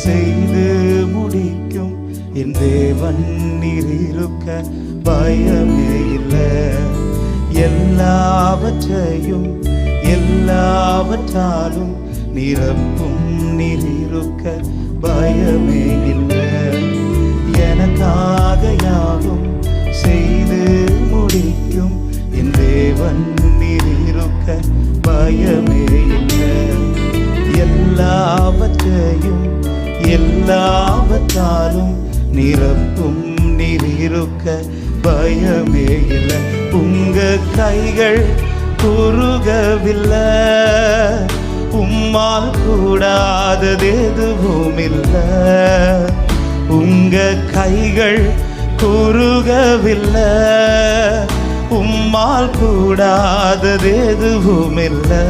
செய்து முடிக்கும் என் தேவன் நீர் இருக்க பயமே இல்லை. எல்லாவற்றையும் எல்லாவற்றாலும் நிரப்பும் நீர் இருக்க பயமே இல்லை. எனக்காக யாவும் செய்து முடிக்கும் என் தேவன் நீர் இருக்க பயமே இல்லை. எல்லாவற்றையும் எல்லாவற்றாலும் நிரப்பும் நீர் இருக்க பயமே இல்லை. உங்க கைகள் குறுகவில்லை, உம்மால் கூடாதது எதுவும் இல்லை. உங்க கைகள் குறுகவில்லை, உம்மால் கூடாதது எதுவும் இல்லை.